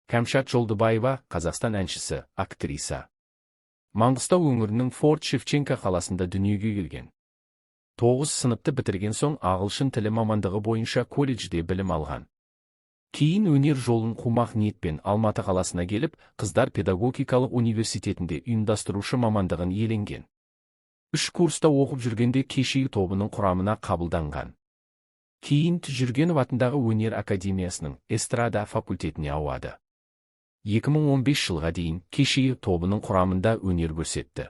Кәмшат Жолдыбаева, Қазақстан әншісі, актриса. Маңғыстау өңірінің Форт-Шевченко қаласында дүниеге келген. 9 сыныпты бітірген соң ағылшын тілі мамандығы бойынша колледжде білім алған. Кейін өнер жолын қумақ ниетпен Алматы қаласына келіп, Қыздар педагогикалық университетінде ұйымдастырушы мамандығын иеленген. 3 курста оқып жүргенде Кешегі тобының құрамына қабылданған. Кейін Жүргенов атындағы өнер академиясының эстрада факультетіне ауады. 2015 жылға дейін Кешегі тобының құрамында өнер көрсетті.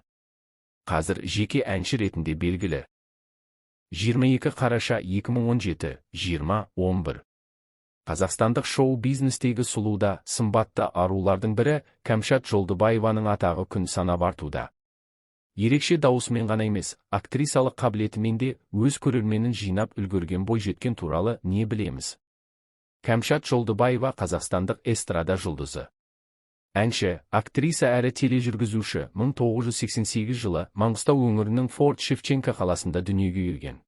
Қазір жеке әнші ретінде белгілі. 22 қараша 2017, 20:11. Қазақстандық шоу-бизнестегі сұлуда, сымбатты арулардың бірі Кәмшат Жолдыбаеваның атағы күн санап артуда. Ерекше дауысымен ғана емес, актрисалық қабілетімен де өз көрерменін жинап үлгерген бойжеткен туралы не білеміз? Кәмшат Жолдыбаева қазақстандық эстрада жұлдызы. Әнші, актриса әрі тележүргізуші 1988 жылы Маңғыстау өңірінің Форт-Шевченко қаласында дүниеге келген.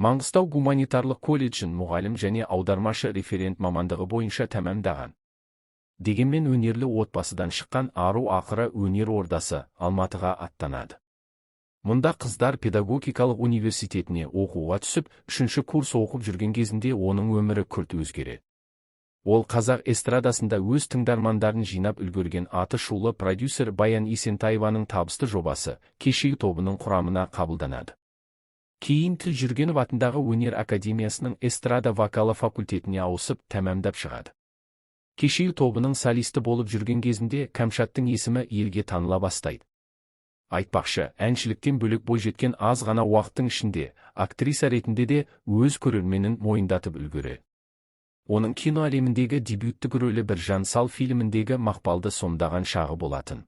Маңғыстау гуманитарлық колледжін мұғалім және аудармашы референт мамандығы бойынша тәмамдаған. Дегенмен өнерлі отбасыдан шыққан ару ақыры өнер ордасы Алматыға аттанады. Мұнда Қыздар педагогикалық университетіне оқуға түсіп, 3-ші курс оқып жүрген кезінде оның өмірі күрт өзгереді. Ол қазақ эстрадасында өз тыңдармандарын жинап үлгерген аты шулы продюсер Баян Есентаеваның табысты жобасы Кешегі тобының құрамына қабылданады. Кейін Жүргенов атындағы өнер академиясының эстрада вокалы факультетіне ауысып тәмамдап шығады. Кешегі тобының солисті болып жүрген кезінде Кәмшаттың есімі елге таныла бастайды. Айтпақшы, әншіліктен бөлек бойжеткен аз ғана уақыттың ішінде актриса ретінде де өз көрерменін мойындатып үлгереді. Оның кино әлеміндегі дебюттік рөлі Біржан Сал фильміндегі мақпалды сомдаған шағы болатын.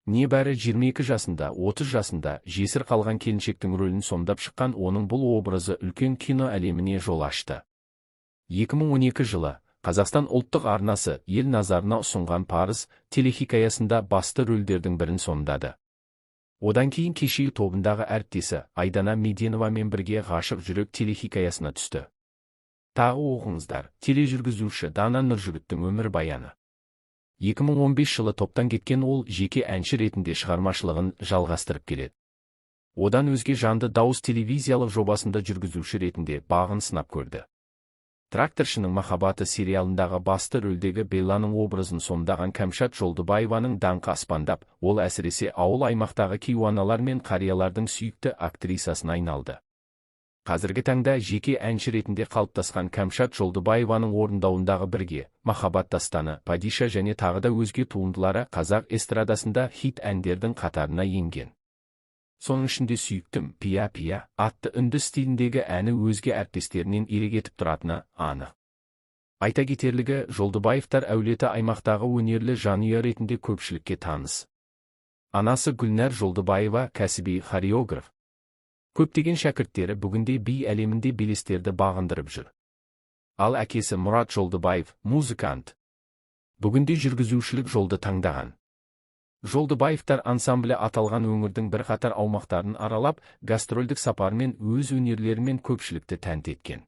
Небәрі 22 жасында, 30 жасында жесір қалған келіншектің рөлін сомдап шыққан оның бұл образы үлкен кино әлеміне жол ашты. 2012 жылы Қазақстан ұлттық арнасы ел назарына ұсынған Парыз телехикаясында басты рөлдердің бірін сомдады. Одан кейін Кешегі тобындағы әріптесі Айдана Меденовамен бірге Ғашық жүрек телехикаясына түсті. Тағы оқыңыздар, тележүргізуші Дана Нұржігіттің өмір баяны. 2015 жылы топтан кеткен ол жеке әнші ретінде шығармашылығын жалғастырып келеді. Одан өзге жанды дауыс телевизиялық жобасында жүргізуші ретінде бағын сынап көрді. Тракторшының махаббаты сериалындағы басты рөлдегі Белланың образын сомдаған Кәмшат Жолдыбаеваның даңқы аспандап, ол әсіресе ауыл аймақтағы кейуаналар мен қариялардың сүйікті актрисасына айналды. Қазіргі таңда жеке әнші ретінде қалыптасқан Кәмшат Жолдыбаеваның орындауындағы бірге, махаббат дастаны, Падиша және тағы да өзге туындылары қазақ эстрадасында хит әндердің қатарына енген. Соның ішінде Сүйіктім, Пия-пия атты үнді стиліндегі әні өзге әріптестерінен ерек етіп тұратыны анық. Айта кетерлігі, Жолдыбаевтар әулеті аймақтағы өнерлі жанұя ретінде көпшілікке таныс. Анасы Гүлнәр Жолдыбаева кәсіби хореограф. Көптеген шәкірттері бүгінде би әлемінде белестерді бағындырып жүр. Ал әкесі Мұрат Жолдыбаев, музыкант. Бүгінде жүргізушілік жолды таңдаған. Жолдыбаевтар ансамблі аталған өңірдің бірқатар аумақтарын аралап, гастрольдік сапармен өз өнерлерімен көпшілікті тәнті еткен.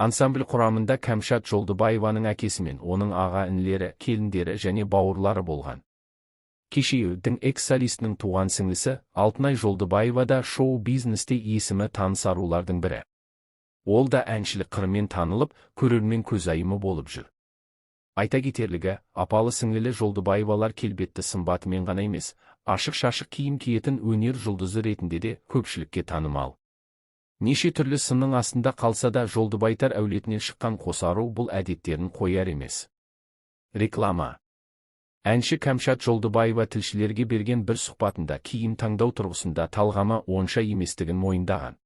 Ансамбль құрамында Кәмшат Жолдыбаеваның әкесімен оның аға інілері, келіндері және бауырлары болған. Кешегідің экс-солистінің туған сіңлісі Алтынай Жолдыбаева да шоу-бизнесте есімі таныс арулардың бірі. Ол да әншілік қырымен танылып, көрермен көзайымы болып жүр. Айта кетерлігі, апалы сіңлілі Жолдыбаевалар келбетті сымбатымен ғана емес, ашық-шашық киім киетін өнер жұлдызы ретінде де көпшілікке танымал. Неше түрлі сынның астында қалса да Жолдыбаевтар әулетінен шыққан қос ару бұл әдеттерін қояр емес. Реклама. Әнші Кәмшат Жолдыбаева тілшілерге берген бір сұхбатында киім таңдау тұрғысында талғамы онша еместігін мойындаған.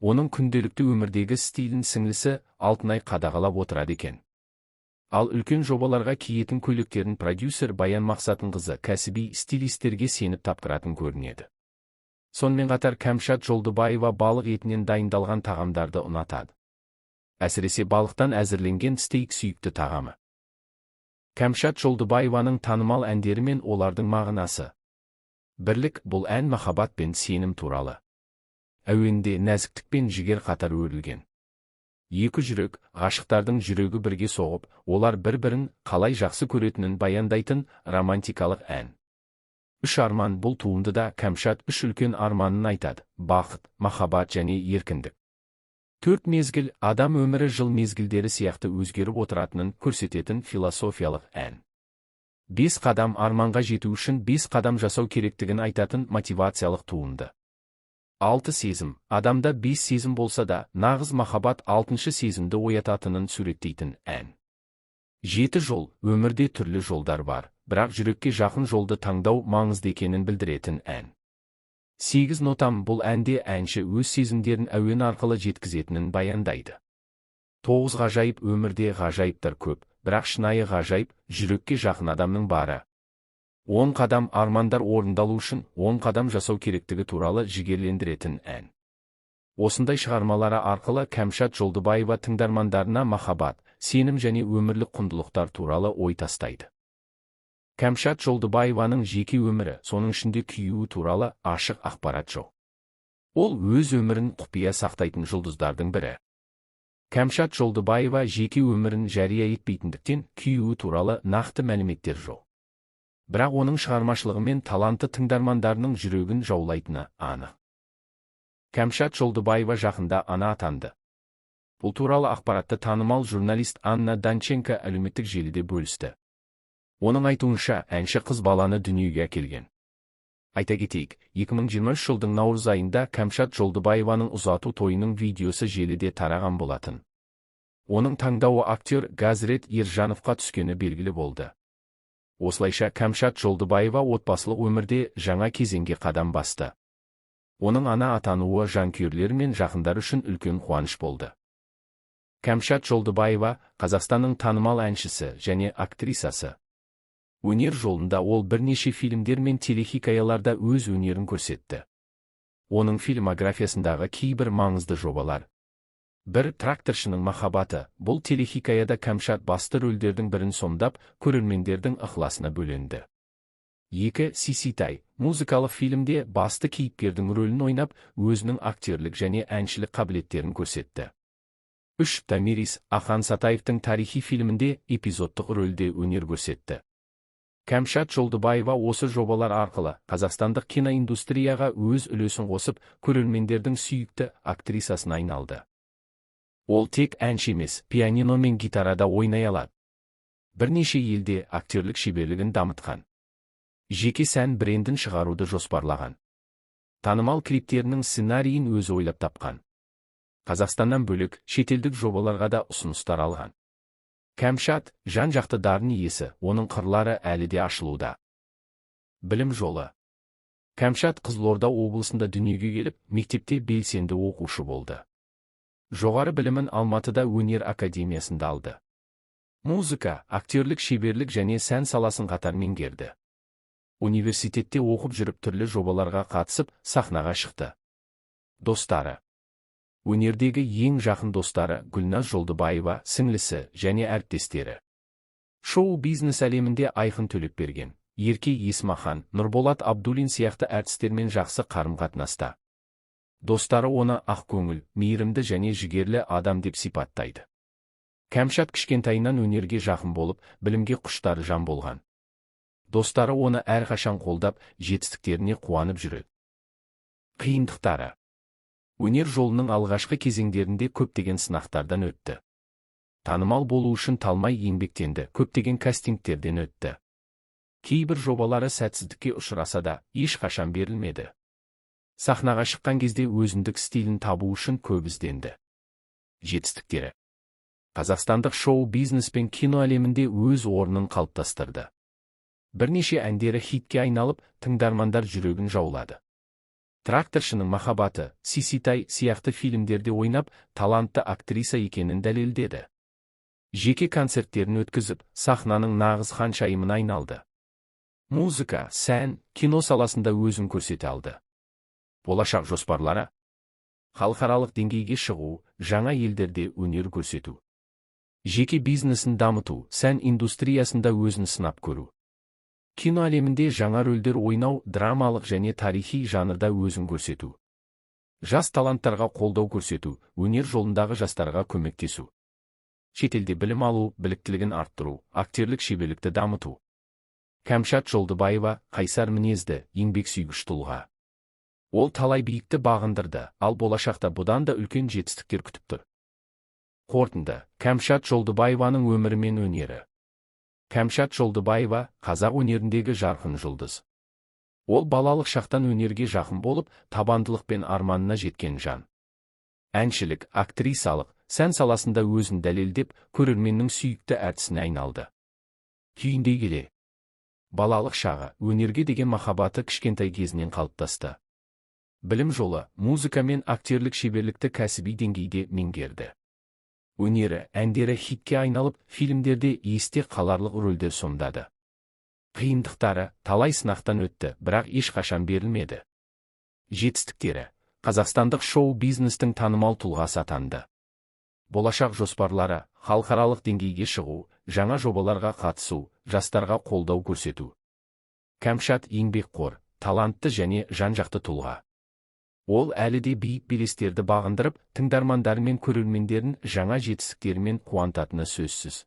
Оның күнделікті өмірдегі стилін сіңлісі Алтынай қадағалап отырады екен. Ал үлкен жобаларға киетін көйлектерін продюсер Баян Мақсатынқызы кәсіби стилистерге сеніп тапсыратын көрінеді. Сонымен қатар Кәмшат Жолдыбаева балық етінен дайындалған тағамдарды ұнатады. Әсіресе балықтан әзірленген стейк сүйікті тағамы. Кәмшат Жолдыбаеваның танымал әндері мен олардың мағынасы. Бірлік, бұл ән махаббат пен сенім туралы. Әуенде нәзіктік пен жігер қатар өрілген. Екі жүрек, ғашықтардың жүрегі бірге соғып, олар бір-бірін қалай жақсы көретінін баяндайтын романтикалық ән. Үш арман. Бұл туындыда Кәмшат үш үлкен арманын айтады: бақыт, махаббат және еркіндік. Төрт мезгіл, адам өмірі жыл мезгілдері сияқты өзгеріп отыратынын көрсететін философиялық ән. 5 қадам. Арманға жету үшін 5 қадам жасау керектігін айтатын мотивациялық туынды. 6 сезім. Адамда 5 сезім болса да, нағыз махаббат 6-шы сезімді оятатынын суреттейтін ән. 7 жол. Өмірде түрлі жолдар бар, бірақ жүрекке жақын жолды таңдау маңызды екенін білдіретін ән. 8 нотам. Бұл әнде әнші өз сезімдерін әуен арқылы жеткізетінін баяндайды. 9 ғажайып. Өмірде ғажайыптар көп, бірақ шынайы ғажайып жүрекке жақын адамның бары. 10 қадам. Армандар орындалу үшін 10 қадам жасау керектігі туралы жігерлендіретін ән. Осындай шығармалары арқылы Кәмшат Жолдыбаева тыңдармандарына махаббат, сенім және өмірлік құндылықтар туралы ой тастайды. Кәмшат Жолдыбаеваның жеке өмірі, соның ішінде күйеуі туралы ашық ақпарат жоқ. Ол өз өмірін құпия сақтайтын жұлдыздардың бірі. Кәмшат Жолдыбаева жеке өмірін жария етпейтіндіктен күйеуі туралы нақты мәліметтер жоқ. Бірақ оның шығармашылығы мен таланты тыңдармандарының жүрегін жаулайтыны анық. Кәмшат Жолдыбаева жақында ана атанды. Бұл туралы ақпаратты танымал журналист Анна Данченко әлеуметтік желіде бөлісті. Оның айтуынша, әнші қыз баланы дүниеге әкелген. Айта кетейік, 2023 жылдың наурыз айында Кәмшат Жолдыбаеваның ұзату тойының видеосы желіде тараған болатын. Оның таңдауы актер Газрет Ержановқа түскені белгілі болды. Осылайша Кәмшат Жолдыбаева отбасылық өмірде жаңа кезеңге қадам басты. Оның ана атануы жанкүйерлері мен жақындары үшін үлкен қуаныш болды. Кәмшат Жолдыбаева Қазақстанның танымал әншісі және актрисасы. Өнер жолында ол бірнеше фильмдер мен телехикаяларда өз өнерін көрсетті. Оның фильмографиясындағы кейбір маңызды жобалар: 1. Тракторшының махаббаты. Бұл телехикаяда Кәмшат басты рөлдердің бірін сомдап, көрермендердің ықыласына бөленді. 2. Сиситай. Музыкалық фильмде басты кейіпкердің рөлін ойнап, өзінің актерлік және әншілік қабілеттерін көрсетті. 3. Томирис. Ахан Сатаевтың тарихи фильмінде эпизодтық рөлде өнер көрсетті. Кәмшат Жолдыбаева осы жобалар арқылы қазақстандық киноиндустрияға өз үлесін қосып, көрермендердің сүйікті актрисасына айналды. Ол тек әнші емес, пианино мен гитарада ойнай алады. Бірнеше елде актерлік шеберлігін дамытқан. Жеке сән брендін шығаруды жоспарлаған. Танымал клиптерінің сценарийін өзі ойлап тапқан. Қазақстаннан бөлек, шетелдік жобаларға да ұсыныстар алған. Кәмшат жан-жақты дарын иесі, оның қырлары әлі де ашылуда. Білім жолы. Кәмшат Қызылорда облысында дүниеге келіп, мектепте белсенді оқушы болды. Жоғары білімін Алматыда өнер академиясында алды. Музыка, актерлік шеберлік және сән саласын қатар меңгерді. Университетте оқып жүріп түрлі жобаларға қатысып, сахнаға шықты. Достары. Өнердегі ең жақын достары Гүлназ Жолдыбаева, сіңлісі және әріптестері. Шоу-бизнес әлемінде Айқын Төлепберген, Ерке Есмахан, Нұрболат Абдуллин сияқты әртістермен жақсы қарым-қатынаста. Достары оны ақкөңіл, мейірімді және жігерлі адам деп сипаттайды. Кәмшат кішкентайынан өнерге жақын болып, білімге құштар жан болған. Достары оны әрқашан қолдап, жетістіктеріне қуанып жүреді. Қиындықтары. Өнер жолының алғашқы кезеңдерінде көптеген сынақтардан өтті. Танымал болу үшін талмай еңбектенді, көптеген кастингтерден өтті. Кейбір жобалары сәтсіздікке ұшыраса да, ешқашан берілмеді. Сахнаға шыққан кезде өзіндік стилін табу үшін көп ізденді. Жетістіктері. Қазақстандық шоу-бизнес пен кино әлемінде өз орнын қалыптастырды. Бірнеше әндері хитке айналып, тыңдармандар жүрегін жаулады. Тракторшының махаббаты, Сиситай сияқты фильмдерде ойнап, талантты актриса екенін дәлелдеді. Жеке концерттерін өткізіп, сахнаның нағыз ханшайымына айналды. Музыка, сән, кино саласында өзін көрсете алды. Болашақ жоспарлары. Халықаралық деңгейге шығу, жаңа елдерде өнер көрсету. Жеке бизнесін дамыту, сән индустриясында өзін сынап көру. Кино әлемінде жаңа рөлдер ойнау, драмалық және тарихи жанрда өзін көрсету. Жас таланттарға қолдау көрсету, өнер жолындағы жастарға көмектесу. Шетелде білім алу, біліктілігін арттыру, актерлік шеберлікті дамыту. Кәмшат Жолдыбаева қайсар мінезді, еңбексүйгіш тұлға. Ол талай биікті бағындырды, ал болашақта бұдан да үлкен жетістіктер күтіп тұр. Қорытынды: Кәмшат Жолдыбаеваның өмірі мен өнері. Кәмшат Жолдыбаева қазақ өнеріндегі жарқын жұлдыз. Ол балалық шақтан өнерге жақын болып, табандылық пен арманына жеткен жан. Әншілік, актрисалық, сән саласында өзін дәлелдеп, көрерменнің сүйікті әртісіне айналды. Түйіндей келе, балалық шағы, өнерге деген махаббаты кішкентай кезінен қалыптасты. Білім жолы, музыка мен актерлік шеберлікті кәсіби деңгейде меңгерді. Өнері, әндері хитке айналып, фильмдерде есте қаларлық рөлдер сомдады. Қиындықтары, талай сынақтан өтті, бірақ ешқашан берілмеді. Жетістіктері: қазақстандық шоу-бизнестің танымал тұлғасы атанды. Болашақ жоспарлары: халықаралық деңгейге шығу, жаңа жобаларға қатысу, жастарға қолдау көрсету. Кәмшат еңбекқор, талантты және жан-жақты тұлға. Ол әлі де биік белестерді бағындырып, тыңдармандары мен көрермендерін жаңа жетістіктерімен қуантатыны сөзсіз.